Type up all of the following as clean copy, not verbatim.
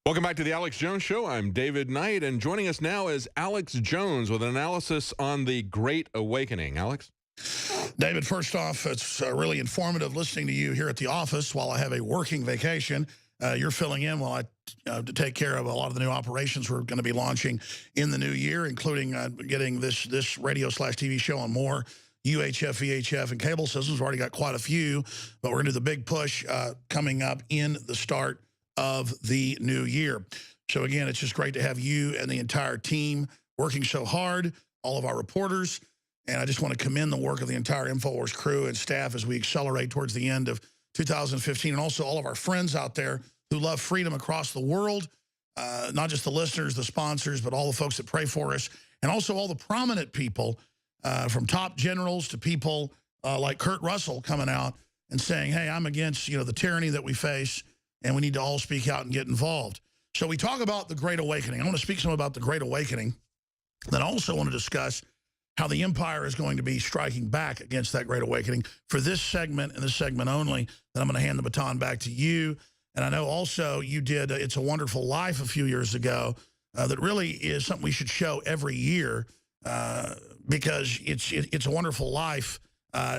Welcome back to the Alex Jones Show. I'm David Knight, and joining us now is Alex Jones with an analysis on the Great Awakening. Alex? David, first off, it's really informative listening to you here at the office while I have a working vacation. You're filling in while I take care of a lot of the new operations we're going to be launching in the new year, including getting this radio/TV show on more UHF, VHF, and cable systems. We've already got quite a few, but we're going to do the big push coming up in the start of the new year. So again, it's just great to have you and the entire team working so hard, all of our reporters, and I just want to commend the work of the entire InfoWars crew and staff as we accelerate towards the end of 2015, and also all of our friends out there who love freedom across the world, not just the listeners, the sponsors, but all the folks that pray for us, and also all the prominent people, from top generals to people like Kurt Russell coming out and saying, hey, I'm against the tyranny that we face, and we need to all speak out and get involved. So we talk about the Great Awakening. I want to speak some about the Great Awakening. Then I also want to discuss how the empire is going to be striking back against that Great Awakening. For this segment and this segment only, then I'm going to hand the baton back to you. And I know also you did It's a Wonderful Life a few years ago that really is something we should show every year because it's a Wonderful Life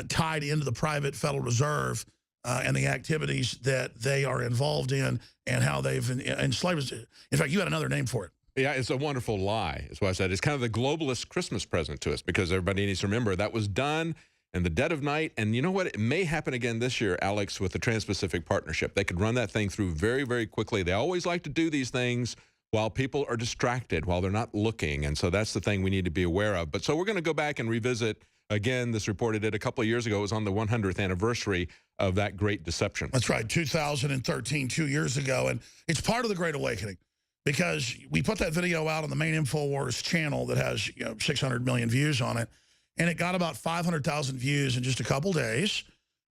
tied into the private Federal Reserve and the activities that they are involved in and how they've enslaved us. In fact, you had another name for it. Yeah, it's a wonderful lie, is what I said. It's kind of the globalist Christmas present to us because everybody needs to remember that was done in the dead of night. And you know what? It may happen again this year, Alex, with the Trans-Pacific Partnership. They could run that thing through very, very quickly. They always like to do these things while people are distracted, while they're not looking. And so that's the thing we need to be aware of. But so we're going to go back and revisit, again, this report I did a couple of years ago. It was on the 100th anniversary of that great deception. That's right, 2013, 2 years ago. And it's part of the Great Awakening because we put that video out on the main InfoWars channel that has 600 million views on it. And it got about 500,000 views in just a couple days.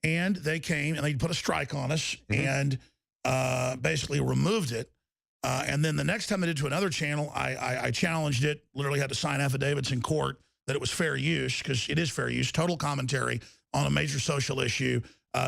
And they came and they put a strike on us and basically removed it. And then the next time they did to another channel, I challenged it, literally had to sign affidavits in court that it was fair use, because it is fair use, total commentary on a major social issue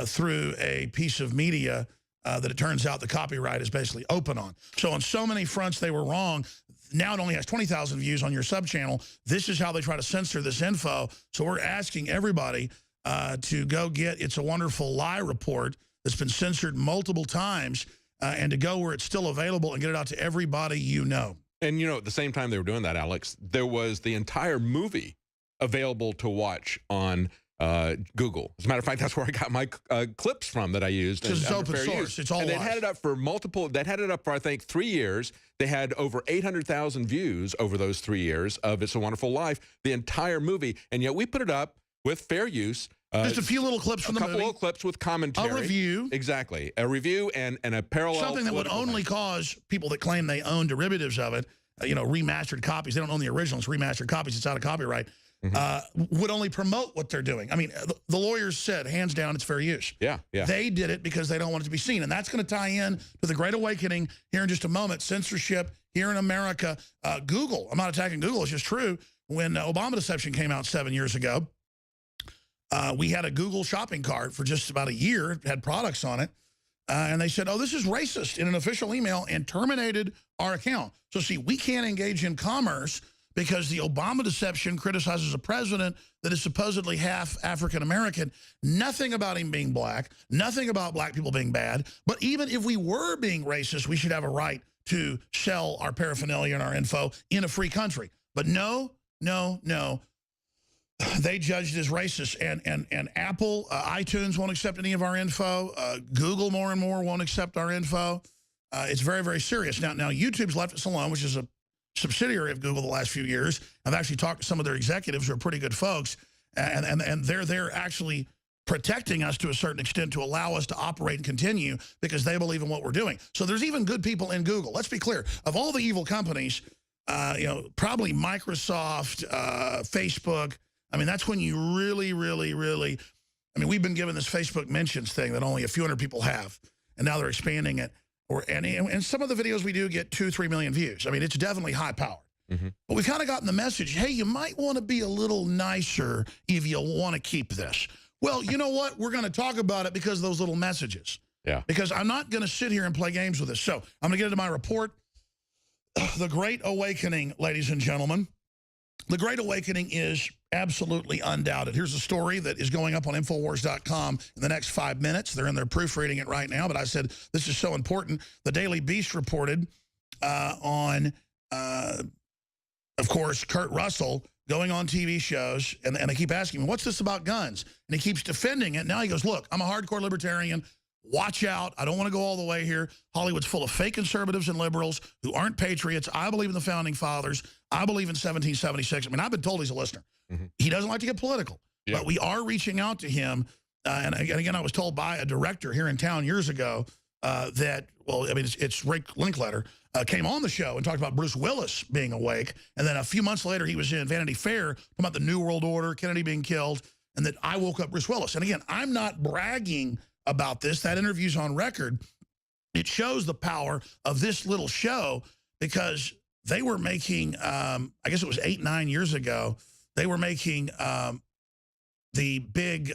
through a piece of media that it turns out the copyright is basically open on. So on so many fronts, they were wrong. Now it only has 20,000 views on your sub-channel. This is how they try to censor this info. So we're asking everybody to go get It's a Wonderful Lie report that's been censored multiple times and to go where it's still available and get it out to everybody you know. And, at the same time they were doing that, Alex, there was the entire movie available to watch on Google. As a matter of fact, that's where I got my clips from that I used. Because it's open source. It's all and live. They had it up for they had it up for, I think, 3 years. They had over 800,000 views over those 3 years of It's a Wonderful Life, the entire movie. And yet we put it up with fair use. Just a few little clips from the movie. A couple little clips with commentary. A review. Exactly. A review and a parallel. Something that would only cause people that claim they own derivatives of it, remastered copies. They don't own the originals, remastered copies. It's out of copyright. Would only promote what they're doing. I mean, the lawyers said, hands down, it's fair use. Yeah, yeah. They did it because they don't want it to be seen. And that's going to tie in to the Great Awakening here in just a moment. Censorship here in America. Google, I'm not attacking Google, it's just true. When Obama Deception came out 7 years ago, we had a Google shopping cart for just about a year. It had products on it. And they said, oh, this is racist in an official email and terminated our account. So see, we can't engage in commerce because the Obama Deception criticizes a president that is supposedly half African-American. Nothing about him being black, nothing about black people being bad. But even if we were being racist, we should have a right to sell our paraphernalia and our info in a free country. But no, no, no. They judged it as racist. And Apple, iTunes won't accept any of our info. Google more and more won't accept our info. It's very, very serious. Now YouTube's left us alone, which is a subsidiary of Google the last few years. I've actually talked to some of their executives who are pretty good folks, and they're actually protecting us to a certain extent to allow us to operate and continue because they believe in what we're doing. So there's even good people in Google. Let's be clear. Of all the evil companies, probably Microsoft, Facebook, I mean, that's when you really, really, really, I mean, we've been given this Facebook mentions thing that only a few hundred people have, and now they're expanding it. And some of the videos we do get 2-3 million views. I mean, it's definitely high powered. But we've kind of gotten the message, hey, you might want to be a little nicer if you want to keep this. Well, you know what? We're going to talk about it because of those little messages. Yeah. Because I'm not going to sit here and play games with this. So I'm going to get into my report. The Great Awakening, ladies and gentlemen. The Great Awakening is absolutely undoubted. Here's a story that is going up on Infowars.com in the next 5 minutes. They're in there proofreading it right now, but I said this is so important. The Daily Beast reported on, of course, Kurt Russell going on TV shows, and they keep asking him, what's this about guns? And he keeps defending it. Now he goes, look, I'm a hardcore libertarian. Watch out. I don't want to go all the way here. Hollywood's full of fake conservatives and liberals who aren't patriots. I believe in the Founding Fathers. I believe in 1776. I mean, I've been told he's a listener. He doesn't like to get political. Yeah. But we are reaching out to him. And again, I was told by a director here in town years ago that, well, I mean, it's Rick Linkletter, came on the show and talked about Bruce Willis being awake. And then a few months later, he was in Vanity Fair talking about the New World Order, Kennedy being killed, and that I woke up Bruce Willis. And again, I'm not bragging about this. That interview's on record. It shows the power of this little show because they were making, I guess it was 8-9 years ago, they were making the big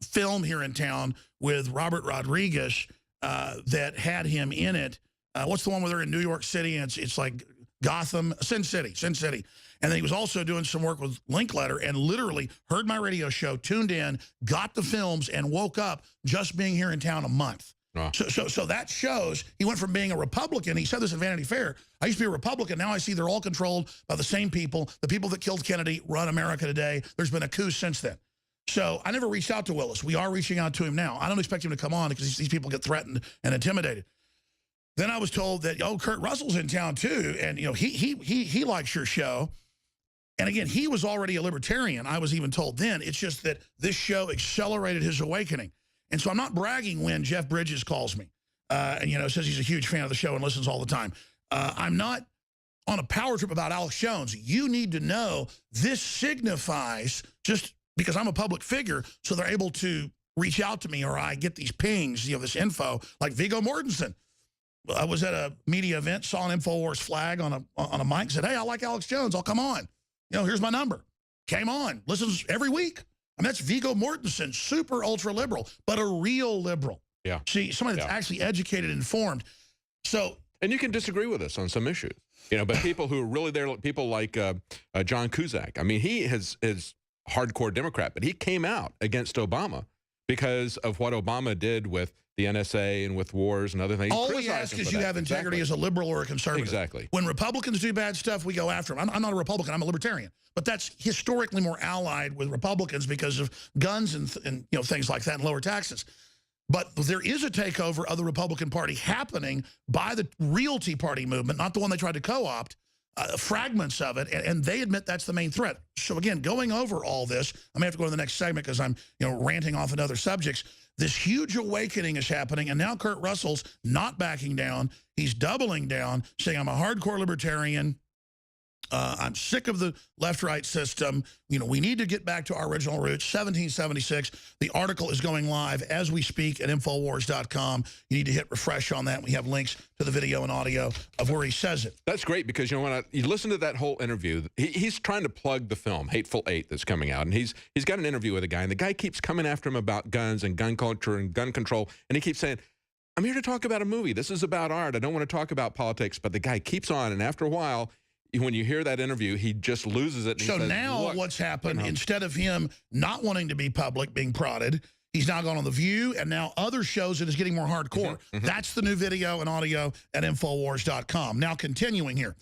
film here in town with Robert Rodriguez that had him in it. What's the one where they're in New York City and it's like Gotham, Sin City. And then he was also doing some work with Linkletter and literally heard my radio show, tuned in, got the films, and woke up just being here in town a month. Oh. So that shows he went from being a Republican. He said this at Vanity Fair. I used to be a Republican. Now I see they're all controlled by the same people. The people that killed Kennedy run America today. There's been a coup since then. So I never reached out to Willis. We are reaching out to him now. I don't expect him to come on because these people get threatened and intimidated. Then I was told that, oh, Kurt Russell's in town too. And, you know, he likes your show. And again, he was already a libertarian. I was even told then. It's just that this show accelerated his awakening. And so I'm not bragging when Jeff Bridges calls me and, you know, says he's a huge fan of the show and listens all the time. I'm not on a power trip about Alex Jones. You need to know this signifies, just because I'm a public figure, so they're able to reach out to me or I get these pings, you know, this info, like Viggo Mortensen. I was at a media event, saw an InfoWars flag on a mic, said, hey, I like Alex Jones. I'll come on. You know, here's my number. Came on, listens every week. I mean, that's Viggo Mortensen, super ultra liberal, but a real liberal. Yeah. See, somebody that's actually educated and informed. So, and you can disagree with us on some issues, you know, but people who are really there, people like John Cusack. I mean, he is hardcore Democrat, but he came out against Obama because of what Obama did with the NSA and with wars and other things. All we ask is you have integrity as a liberal or a conservative. Exactly. When Republicans do bad stuff, we go after them. I'm not a Republican. I'm a libertarian. But that's historically more allied with Republicans because of guns and you know, things like that and lower taxes. But there is a takeover of the Republican Party happening by the real Tea Party movement, not the one they tried to co-opt, fragments of it, and they admit that's the main threat. So again, going over all this, I may have to go to the next segment because I'm, you know, ranting off in other subjects. This huge awakening is happening, and now Kurt Russell's not backing down. He's doubling down, saying, I'm a hardcore libertarian. I'm sick of the left-right system. You know, we need to get back to our original roots, 1776. The article is going live as we speak at Infowars.com. You need to hit refresh on that. We have links to the video and audio of where he says it. That's great because, you know, when you listen to that whole interview, he's trying to plug the film, Hateful Eight, that's coming out. And he's got an interview with a guy, and the guy keeps coming after him about guns and gun culture and gun control. And he keeps saying, I'm here to talk about a movie. This is about art. I don't want to talk about politics. But the guy keeps on, and after a while, when you hear that interview, he just loses it. And so he says, now what's happened, instead of him not wanting to be public, being prodded, he's now gone on The View and now other shows that is getting more hardcore. That's the new video and audio at Infowars.com. Now, continuing here,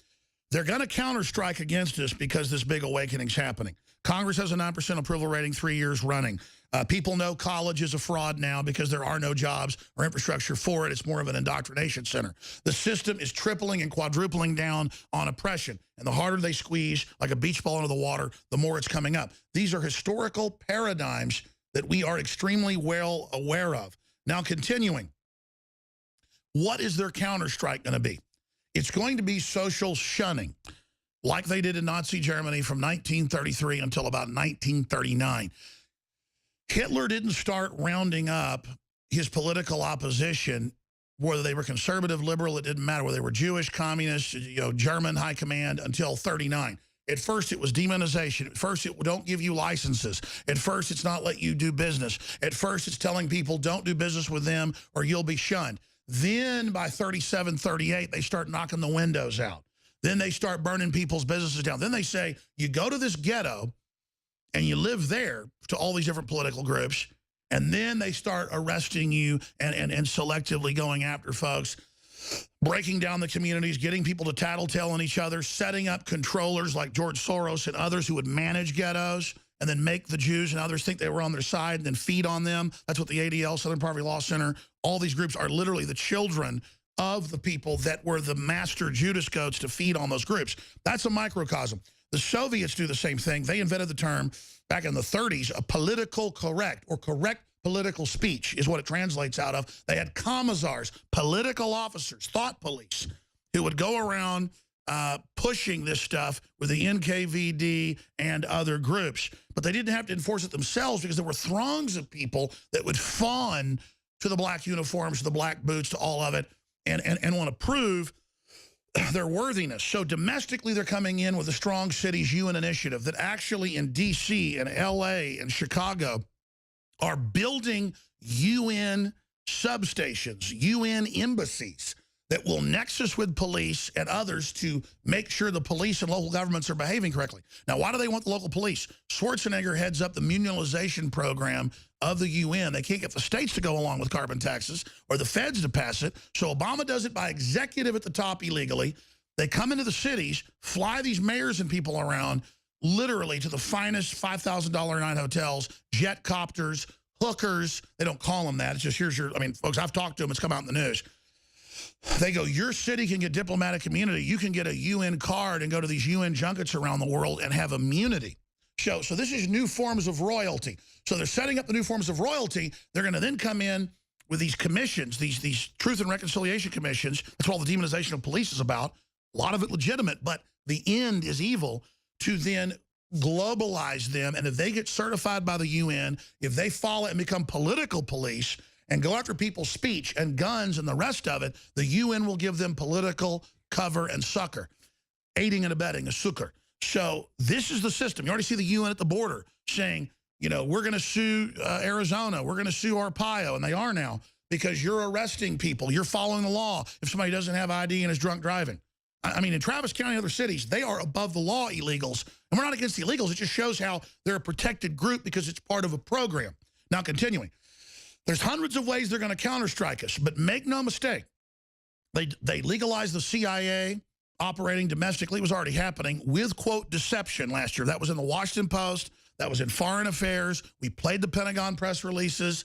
they're going to counter-strike against us because this big awakening's happening. Congress has a 9% approval rating 3 years running. People know college is a fraud now because there are no jobs or infrastructure for it. It's more of an indoctrination center. The system is tripling and quadrupling down on oppression. And the harder they squeeze, like a beach ball into the water, the more it's coming up. These are historical paradigms that we are extremely well aware of. Now, continuing, what is their counter-strike going to be? It's going to be social shunning, like they did in Nazi Germany from 1933 until about 1939. Hitler didn't start rounding up his political opposition, whether they were conservative, liberal, it didn't matter, whether they were Jewish, communist, you know, German high command, until 39. At first, it was demonization. At first, it don't give you licenses. At first, it's not let you do business. At first, it's telling people don't do business with them or you'll be shunned. Then by 37, 38, they start knocking the windows out. Then they start burning people's businesses down. Then they say, you go to this ghetto and you live there, to all these different political groups, and then they start arresting you and selectively going after folks, breaking down the communities, getting people to tattletale on each other, setting up controllers like George Soros and others who would manage ghettos and then make the Jews and others think they were on their side and then feed on them. That's what the ADL, Southern Poverty Law Center, all these groups are literally the children of the people that were the master Judas goats to feed on those groups. That's a microcosm. The Soviets do the same thing. They invented the term back in the 30s, a political correct or correct political speech is what it translates out of. They had commissars, political officers, thought police, who would go around pushing this stuff with the NKVD and other groups. But they didn't have to enforce it themselves because there were throngs of people that would fawn to the black uniforms, to the black boots, to all of it, and want to prove their worthiness. So domestically, they're coming in with a Strong Cities UN initiative that actually in D.C. and L.A. and Chicago are building UN substations, UN embassies that will nexus with police and others to make sure the police and local governments are behaving correctly. Now, why do they want the local police? Schwarzenegger heads up the munionization program of the UN. They can't get the states to go along with carbon taxes or the feds to pass it. So Obama does it by executive at the top illegally. They come into the cities, fly these mayors and people around literally to the finest $5,000 a night hotels, jet copters, hookers. They don't call them that. It's just, here's your, I mean, folks, I've talked to them. It's come out in the news. They go, your city can get diplomatic immunity. You can get a UN card and go to these UN junkets around the world and have immunity. So this is new forms of royalty. So they're setting up the new forms of royalty. They're going to then come in with these commissions, these Truth and Reconciliation Commissions. That's what all the demonization of police is about. A lot of it legitimate, but the end is evil, to then globalize them. And if they get certified by the UN, if they follow and become political police and go after people's speech and guns and the rest of it, the UN will give them political cover and succor, aiding and abetting, a succor. So this is the system. You already see the UN at the border saying, you know, we're going to sue Arizona. We're going to sue Arpaio. And they are now, because you're arresting people. You're following the law if somebody doesn't have ID and is drunk driving. I mean, in Travis County and other cities, they are above the law illegals. And we're not against the illegals. It just shows how they're a protected group because it's part of a program. Now, continuing. There's hundreds of ways they're going to counterstrike us. But make no mistake, they legalized the CIA operating domestically. It was already happening with, quote, deception last year. That was in the Washington Post. That was in Foreign Affairs. We played the Pentagon press releases,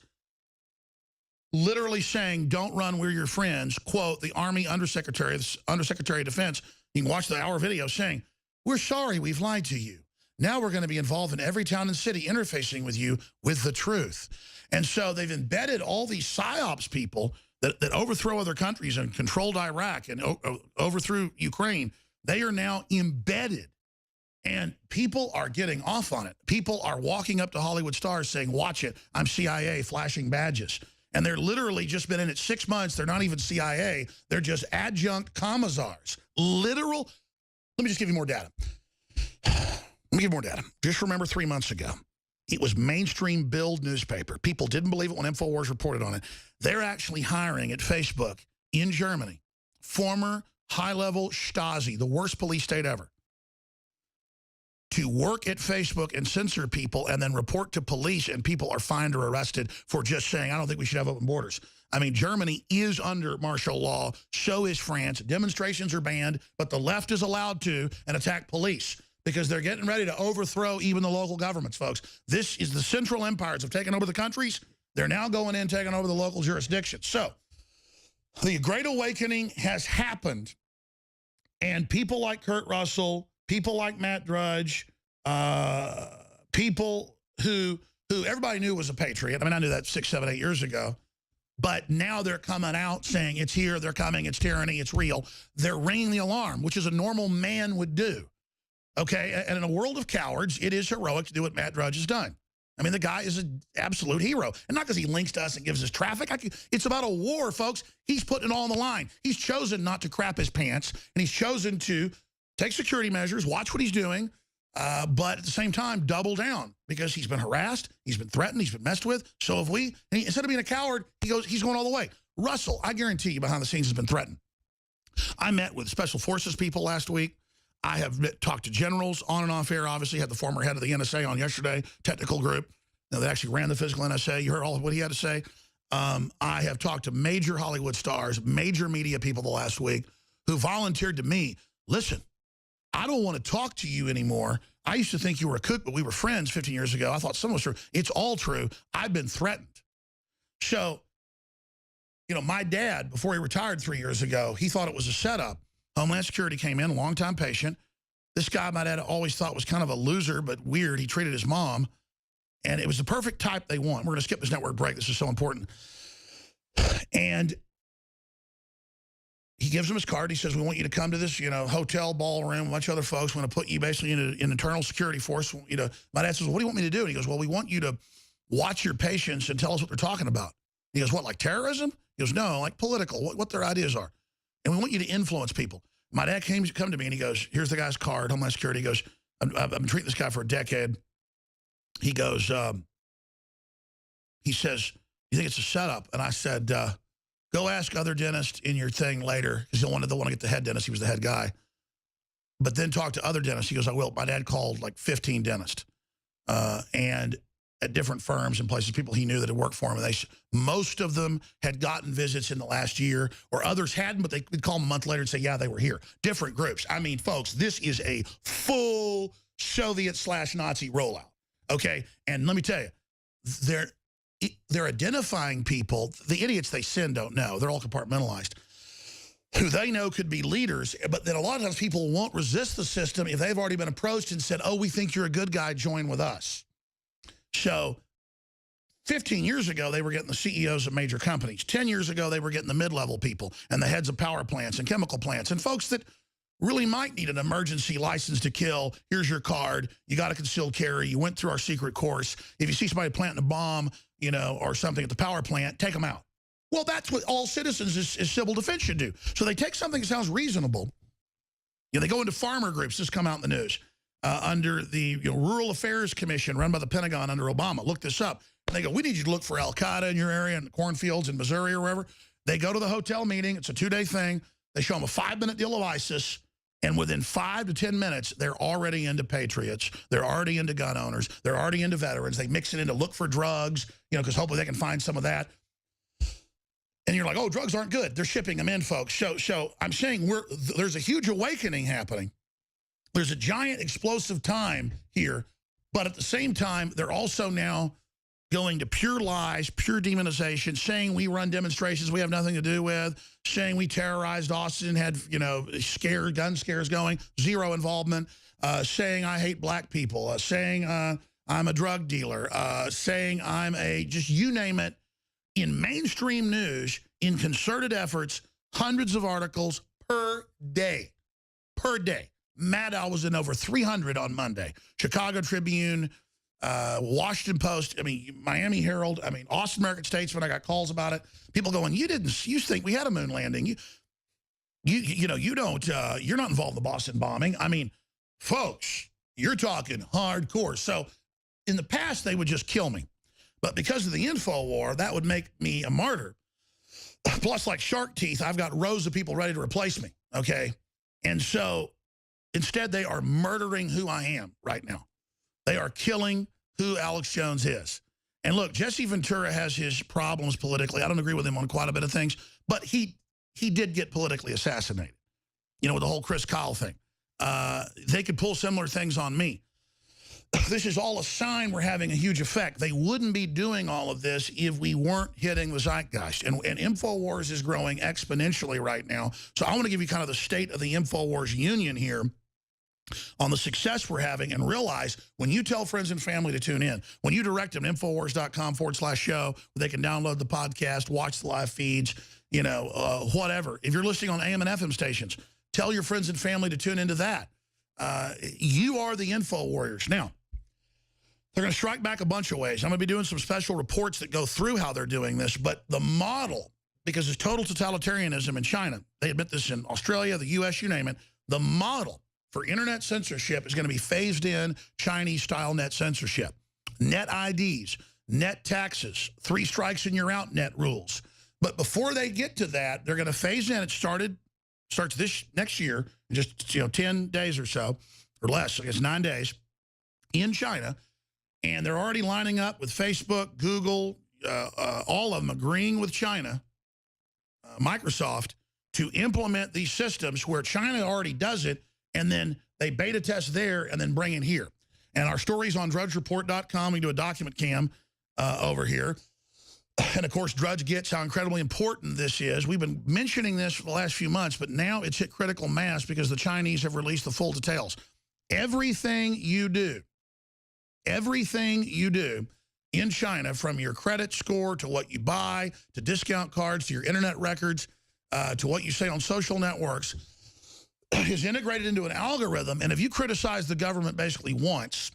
literally saying, don't run, we're your friends. Quote, the Army Undersecretary of Defense, you can watch the hour video saying, we're sorry we've lied to you. Now we're going to be involved in every town and city interfacing with you with the truth. And so they've embedded all these PSYOPs people that overthrow other countries and controlled Iraq and overthrew Ukraine. They are now embedded. And people are getting off on it. People are walking up to Hollywood stars saying, watch it, I'm CIA, flashing badges. And they're literally just been in it 6 months. They're not even CIA. They're just adjunct commissars. Literal. Let me just give you more data. Let me give you more data. Just remember 3 months ago, it was mainstream Bild newspaper. People didn't believe it when InfoWars reported on it. They're actually hiring at Facebook in Germany, former high-level Stasi, the worst police state ever, to work at Facebook and censor people and then report to police, and people are fined or arrested for just saying, I don't think we should have open borders. I mean, Germany is under martial law. So is France. Demonstrations are banned, but the left is allowed to and attack police because they're getting ready to overthrow even the local governments, folks. This is the Central Empires have taken over the countries. They're now going in, taking over the local jurisdictions. So the Great Awakening has happened, and people like Kurt Russell, people like Matt Drudge, people who everybody knew was a patriot. I mean, I knew that 6, 7, 8 years ago. But now they're coming out saying it's here, they're coming, it's tyranny, it's real. They're ringing the alarm, which is a normal man would do. Okay, and in a world of cowards, it is heroic to do what Matt Drudge has done. I mean, the guy is an absolute hero. And not because he links to us and gives us traffic. It's about a war, folks. He's putting it all on the line. He's chosen not to crap his pants, and he's chosen to take security measures, watch what he's doing, but at the same time, double down because he's been harassed, he's been threatened, he's been messed with. So if we, instead of being a coward, he's going all the way. Russell, I guarantee you behind the scenes has been threatened. I met with special forces people last week. I have talked to generals on and off air, obviously. Had the former head of the NSA on yesterday, technical group. They actually ran the physical NSA. You heard all of what he had to say. I have talked to major Hollywood stars, major media people the last week who volunteered to me, listen, I don't want to talk to you anymore. I used to think you were a kook, but we were friends 15 years ago. I thought some was true. It's all true. I've been threatened. So, you know, my dad, before he retired 3 years ago, he thought it was a setup. Homeland Security came in, longtime patient. This guy my dad always thought was kind of a loser, but weird. He treated his mom. And it was the perfect type they want. We're going to skip this network break. This is so important. And he gives him his card. He says, we want you to come to this, you know, hotel, ballroom, a bunch of other folks. We want to put you basically in an internal security force. You know, my dad says, well, what do you want me to do? And he goes, well, we want you to watch your patients and tell us what they're talking about. He goes, what, like terrorism? He goes, no, like political, what their ideas are. And we want you to influence people. My dad come to me and he goes, here's the guy's card, Homeland Security. He goes, I've been treating this guy for a decade. He goes, he says, you think it's a setup? And I said, go ask other dentists in your thing later, because they'll want to get the head dentist. He was the head guy. But then talk to other dentists. He goes, I will. My dad called like 15 dentists and at different firms and places, people he knew that had worked for him. And most of them had gotten visits in the last year, or others hadn't, but they would call them a month later and say, yeah, they were here. Different groups. I mean, folks, this is a full Soviet/Nazi rollout. Okay, and let me tell you, they're identifying people. The idiots they send don't know. They're all compartmentalized. Who they know could be leaders, but then a lot of times people won't resist the system if they've already been approached and said, oh, we think you're a good guy, join with us. So 15 years ago, they were getting the CEOs of major companies. 10 years ago, they were getting the mid-level people and the heads of power plants and chemical plants and folks that really might need an emergency license to kill. Here's your card. You got a concealed carry. You went through our secret course. If you see somebody planting a bomb, you know, or something at the power plant, take them out. Well, that's what all citizens is civil defense should do. So they take something that sounds reasonable. You know, they go into farmer groups. This come out in the news. Under the Rural Affairs Commission run by the Pentagon under Obama. Look this up. And they go, we need you to look for Al-Qaeda in your area in the cornfields in Missouri or wherever. They go to the hotel meeting. It's a 2-day thing. They show them a 5-minute deal of ISIS. And within 5 to 10 minutes, they're already into patriots. They're already into gun owners. They're already into veterans. They mix it in to look for drugs, you know, because hopefully they can find some of that. And you're like, oh, drugs aren't good. They're shipping them in, folks. So I'm saying there's a huge awakening happening. There's a giant explosive time here. But at the same time, they're also now going to pure lies, pure demonization, saying we run demonstrations we have nothing to do with, saying we terrorized Austin, had, you know, gun scares going, zero involvement, saying I hate black people, saying I'm a drug dealer, saying I'm just you name it, in mainstream news, in concerted efforts, hundreds of articles per day. Maddow was in over 300 on Monday. Chicago Tribune, Washington Post, I mean, Miami Herald, I mean, Austin American-Statesman, I got calls about it. People going, you think we had a moon landing. You know, you're not involved in the Boston bombing. I mean, folks, you're talking hardcore. So in the past, they would just kill me. But because of the info war, that would make me a martyr. Plus, like shark teeth, I've got rows of people ready to replace me, okay? And so instead, they are murdering who I am right now. They are killing who Alex Jones is. And look, Jesse Ventura has his problems politically. I don't agree with him on quite a bit of things, but he did get politically assassinated, you know, with the whole Chris Kyle thing. They could pull similar things on me. This is all a sign we're having a huge effect. They wouldn't be doing all of this if we weren't hitting the zeitgeist. And InfoWars is growing exponentially right now. So I want to give you kind of the state of the InfoWars union here on the success we're having, and realize when you tell friends and family to tune in, when you direct them to Infowars.com/show, where they can download the podcast, watch the live feeds, you know, whatever. If you're listening on AM and FM stations, tell your friends and family to tune into that. You are the Info Warriors. Now, they're going to strike back a bunch of ways. I'm going to be doing some special reports that go through how they're doing this, but the model, because it's total totalitarianism in China, they admit this in Australia, the U.S., you name it, the model for internet censorship is going to be phased in Chinese-style net censorship. Net IDs, net taxes, 3 strikes and you're out net rules. But before they get to that, they're going to phase in. It starts this next year, just 10 days or so, or less, I guess 9 days, in China. And they're already lining up with Facebook, Google, all of them agreeing with China, Microsoft, to implement these systems where China already does it, and then they beta test there and then bring it here. And our story's on drudgereport.com. We do a document cam over here. And, of course, Drudge gets how incredibly important this is. We've been mentioning this for the last few months, but now it's hit critical mass because the Chinese have released the full details. Everything you do in China, from your credit score to what you buy, to discount cards, to your internet records, to what you say on social networks, is integrated into an algorithm. And if you criticize the government basically once,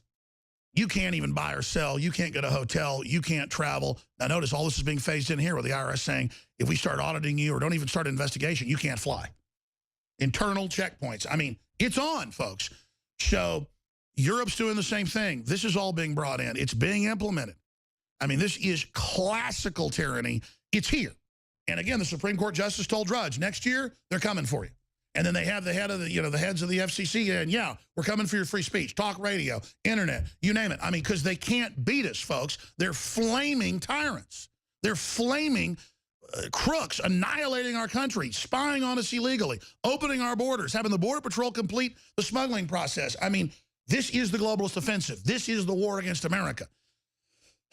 you can't even buy or sell. You can't get a hotel. You can't travel. Now, notice all this is being phased in here with the IRS saying, if we start auditing you or don't even start an investigation, you can't fly. Internal checkpoints. I mean, it's on, folks. So Europe's doing the same thing. This is all being brought in. It's being implemented. I mean, this is classical tyranny. It's here. And again, the Supreme Court Justice told Drudge, next year, they're coming for you. And then they have the head of the, the heads of the FCC, and yeah, we're coming for your free speech, talk radio, internet, you name it. I mean, because they can't beat us, folks. They're flaming tyrants. They're flaming crooks, annihilating our country, spying on us illegally, opening our borders, having the Border Patrol complete the smuggling process. I mean, this is the globalist offensive. This is the war against America.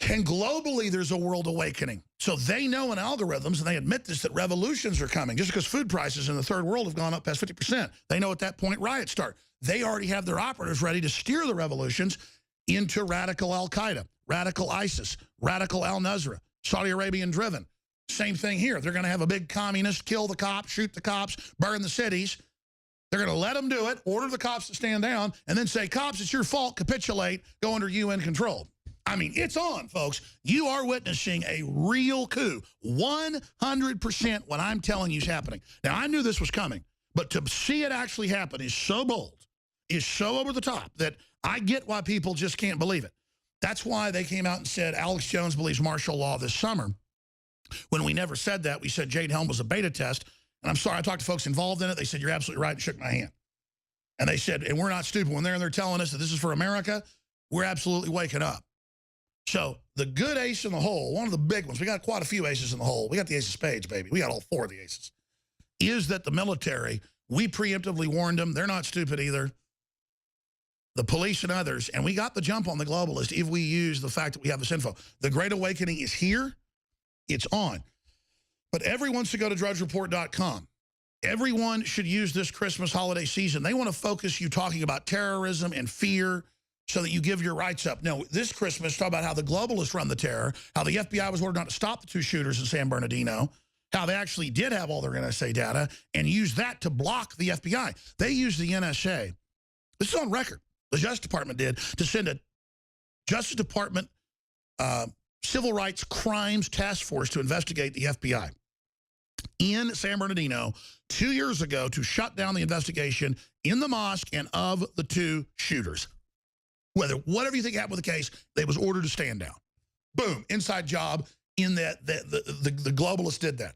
And globally, there's a world awakening. So they know in algorithms, and they admit this, that revolutions are coming. Just because food prices in the third world have gone up past 50%, they know at that point riots start. They already have their operatives ready to steer the revolutions into radical Al-Qaeda, radical ISIS, radical Al-Nusra, Saudi Arabian driven. Same thing here. They're going to have a big communist, kill the cops, shoot the cops, burn the cities. They're going to let them do it, order the cops to stand down, and then say, cops, it's your fault, capitulate, go under UN control. I mean, it's on, folks. You are witnessing a real coup. 100% what I'm telling you is happening. Now, I knew this was coming, but to see it actually happen is so bold, is so over the top, that I get why people just can't believe it. That's why they came out and said Alex Jones believes martial law this summer. When we never said that, we said Jade Helm was a beta test. And I'm sorry, I talked to folks involved in it. They said, you're absolutely right, and shook my hand. And they said, and we're not stupid. When they're telling us that this is for America, we're absolutely waking up. So the good ace in the hole, one of the big ones, we got quite a few aces in the hole. We got the ace of spades, baby. We got all 4 of the aces. Is that the military, we preemptively warned them. They're not stupid either. The police and others. And we got the jump on the globalist if we use the fact that we have this info. The Great Awakening is here. It's on. But everyone should go to drudgereport.com. Everyone should use this Christmas holiday season. They want to focus you talking about terrorism and fear, so that you give your rights up. No, this Christmas, talk about how the globalists run the terror, how the FBI was ordered not to stop the 2 shooters in San Bernardino, how they actually did have all their NSA data and used that to block the FBI. They used the NSA. This is on record. The Justice Department did, to send a Justice Department Civil Rights Crimes Task Force to investigate the FBI in San Bernardino 2 years ago to shut down the investigation in the mosque and of the 2 shooters. Whatever you think happened with the case, they was ordered to stand down. Boom, inside job in that the globalists did that.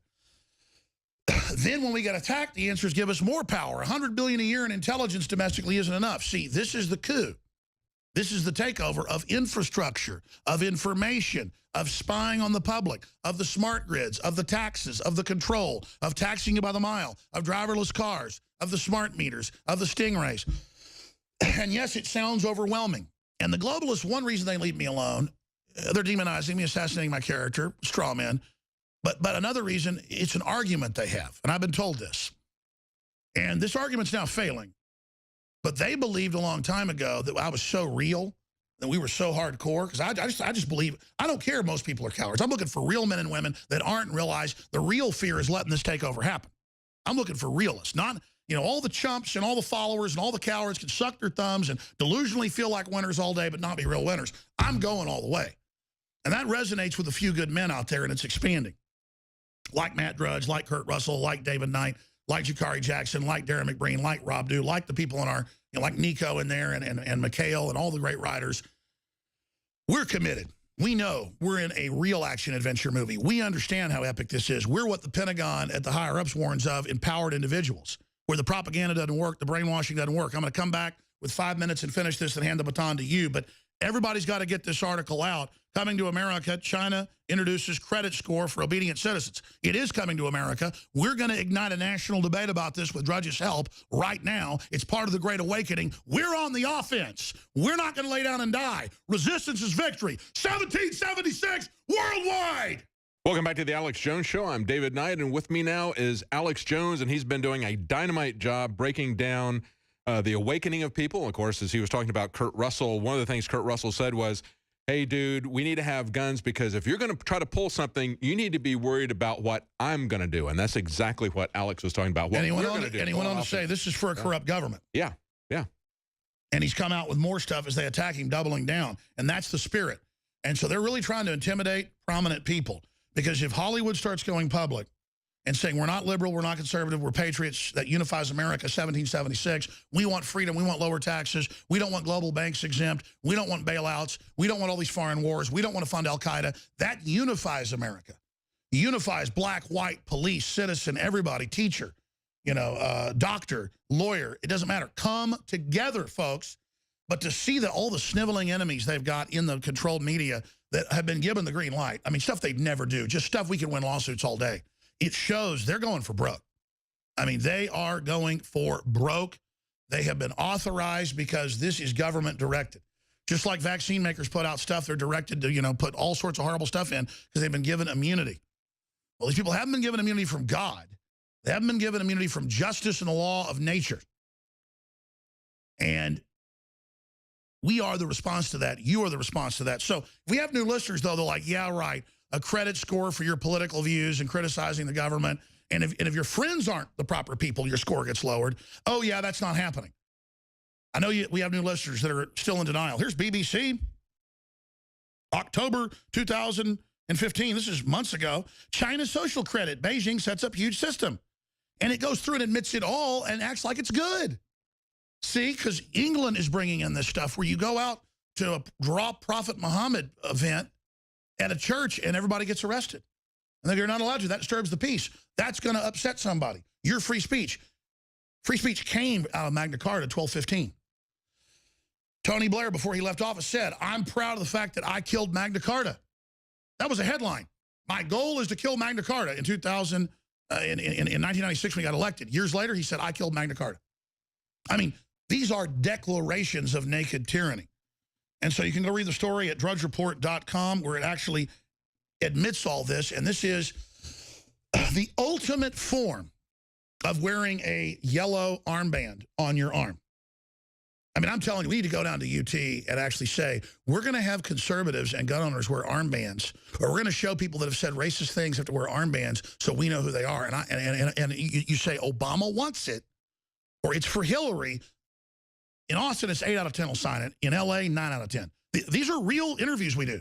Then when we get attacked, the answer is give us more power. $100 billion a year in intelligence domestically isn't enough. See, this is the coup. This is the takeover of infrastructure, of information, of spying on the public, of the smart grids, of the taxes, of the control, of taxing you by the mile, of driverless cars, of the smart meters, of the stingrays. And yes, it sounds overwhelming. And the globalists, one reason they leave me alone, they're demonizing me, assassinating my character, straw man. But another reason, it's an argument they have. And I've been told this. And this argument's now failing. But they believed a long time ago that I was so real, that we were so hardcore. Because I just believe, I don't care if most people are cowards. I'm looking for real men and women that aren't and realize the real fear is letting this takeover happen. I'm looking for realists, not... all the chumps and all the followers and all the cowards can suck their thumbs and delusionally feel like winners all day but not be real winners. I'm going all the way. And that resonates with a few good men out there, and it's expanding. Like Matt Drudge, like Kurt Russell, like David Knight, like Jakari Jackson, like Darren McBreen, like Rob Dew, like the people in our, like Nico in there and Mikhail and all the great writers. We're committed. We know we're in a real action adventure movie. We understand how epic this is. We're what the Pentagon at the higher-ups warns of, empowered individuals, where the propaganda doesn't work, the brainwashing doesn't work. I'm going to come back with 5 minutes and finish this and hand the baton to you, but everybody's got to get this article out. Coming to America, China introduces credit score for obedient citizens. It is coming to America. We're going to ignite a national debate about this with Drudge's help right now. It's part of the Great Awakening. We're on the offense. We're not going to lay down and die. Resistance is victory. 1776 worldwide. Welcome back to the Alex Jones Show. I'm David Knight, and with me now is Alex Jones, and he's been doing a dynamite job breaking down the awakening of people. Of course, as he was talking about Kurt Russell, one of the things Kurt Russell said was, hey, dude, we need to have guns because if you're going to try to pull something, you need to be worried about what I'm going to do. And that's exactly what Alex was talking about. What and he went on to say, this is for a corrupt government. Yeah, yeah. And he's come out with more stuff as they attack him, doubling down. And that's the spirit. And so they're really trying to intimidate prominent people. Because if Hollywood starts going public and saying we're not liberal, we're not conservative, we're patriots, that unifies America, 1776, we want freedom, we want lower taxes, we don't want global banks exempt, we don't want bailouts, we don't want all these foreign wars, we don't want to fund Al-Qaeda, that unifies America. Unifies black, white, police, citizen, everybody, teacher, you know, doctor, lawyer, it doesn't matter. Come together, folks. But to see that all the sniveling enemies they've got in the controlled media that have been given the green light, I mean, stuff they'd never do, just stuff we can win lawsuits all day. It shows they're going for broke. I mean, they are going for broke. They have been authorized because this is government directed. Just like vaccine makers put out stuff, they're directed to, you know, put all sorts of horrible stuff in because they've been given immunity. Well, these people haven't been given immunity from God. They haven't been given immunity from justice and the law of nature. And we are the response to that. You are the response to that. So if we have new listeners, though, they're like, yeah, right, a credit score for your political views and criticizing the government. And if your friends aren't the proper people, your score gets lowered. Oh, yeah, that's not happening. I know we have new listeners that are still in denial. Here's BBC, October 2015. This is months ago. China's social credit. Beijing sets up huge system. And it goes through and admits it all and acts like it's good. See, because England is bringing in this stuff where you go out to a Draw Prophet Muhammad event at a church and everybody gets arrested. And you're not allowed to. That disturbs the peace. That's going to upset somebody. Your free speech. Free speech came out of Magna Carta 1215. Tony Blair, before he left office, said, I'm proud of the fact that I killed Magna Carta. That was a headline. My goal is to kill Magna Carta. In 1996 when he got elected. Years later, he said, I killed Magna Carta. I mean, these are declarations of naked tyranny. And so you can go read the story at drudgereport.com where it actually admits all this. And this is the ultimate form of wearing a yellow armband on your arm. I mean, I'm telling you, we need to go down to UT and actually say, we're going to have conservatives and gun owners wear armbands, or we're going to show people that have said racist things have to wear armbands so we know who they are. And you say Obama wants it, or it's for Hillary. In Austin, it's 8 out of 10 will sign it. In L.A., 9 out of 10. These are real interviews we do.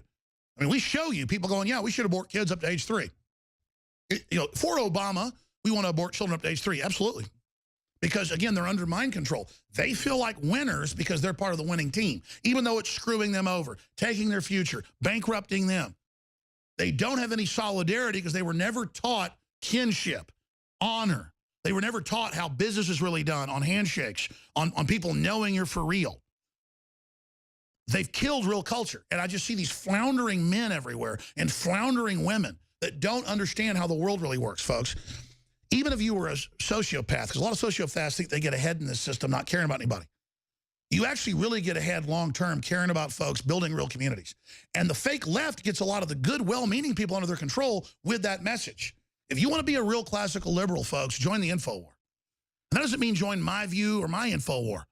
I mean, we show you people going, yeah, we should abort kids up to age 3. For Obama, we want to abort children up to age 3. Absolutely. Because, again, they're under mind control. They feel like winners because they're part of the winning team, even though it's screwing them over, taking their future, bankrupting them. They don't have any solidarity because they were never taught kinship, honor. They were never taught how business is really done on handshakes, on people knowing you're for real. They've killed real culture. And I just see these floundering men everywhere and floundering women that don't understand how the world really works, folks. Even if you were a sociopath, because a lot of sociopaths think they get ahead in this system not caring about anybody. You actually really get ahead long-term caring about folks, building real communities. And the fake left gets a lot of the good, well-meaning people under their control with that message. If you want to be a real classical liberal, folks, join the InfoWar. And that doesn't mean join my view or my InfoWar.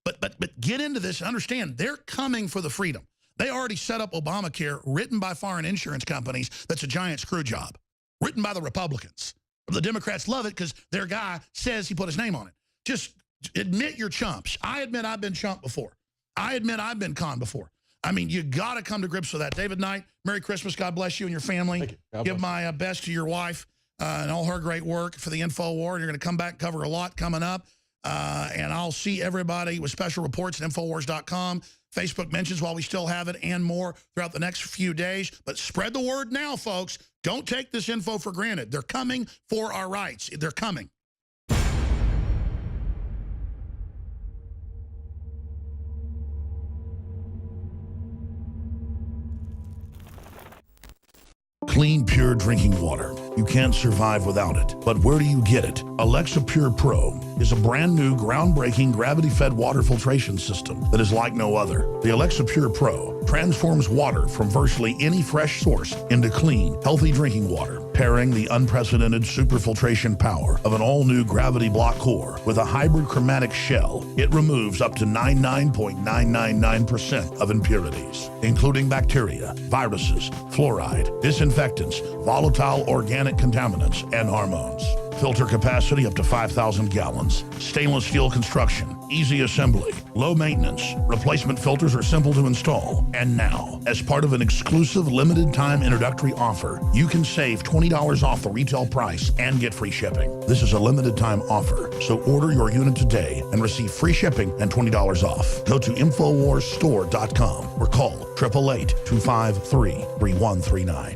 But get into this and understand they're coming for the freedom. They already set up Obamacare, written by foreign insurance companies, that's a giant screw job, written by the Republicans. The Democrats love it because their guy says he put his name on it. Just admit you're chumps. I admit I've been chumped before. I admit I've been conned before. I mean, you got to come to grips with that. David Knight, Merry Christmas. God bless you and your family. Thank you. Give my best to your wife. and all her great work for the InfoWar. You're going to come back and cover a lot coming up. And I'll see everybody with special reports at Infowars.com, Facebook mentions while we still have it, and more throughout the next few days. But spread the word now, folks. Don't take this info for granted. They're coming for our rights. They're coming. Clean, pure drinking water. You can't survive without it. But where do you get it? Alexa Pure Pro is a brand new, groundbreaking, gravity-fed water filtration system that is like no other. The Alexa Pure Pro transforms water from virtually any fresh source into clean, healthy drinking water, pairing the unprecedented superfiltration power of an all-new gravity block core with a hybrid chromatic shell. It removes up to 99.999% of impurities, including bacteria, viruses, fluoride, disinfectants, volatile organic contaminants, and hormones. Filter capacity up to 5,000 gallons. Stainless steel construction, easy assembly, low maintenance. Replacement filters are simple to install. And now, as part of an exclusive limited time introductory offer, you can save $20 off the retail price and get free shipping. This is a limited time offer, so order your unit today and receive free shipping and $20 off. Go to InfoWarsStore.com or call 888-253-3139.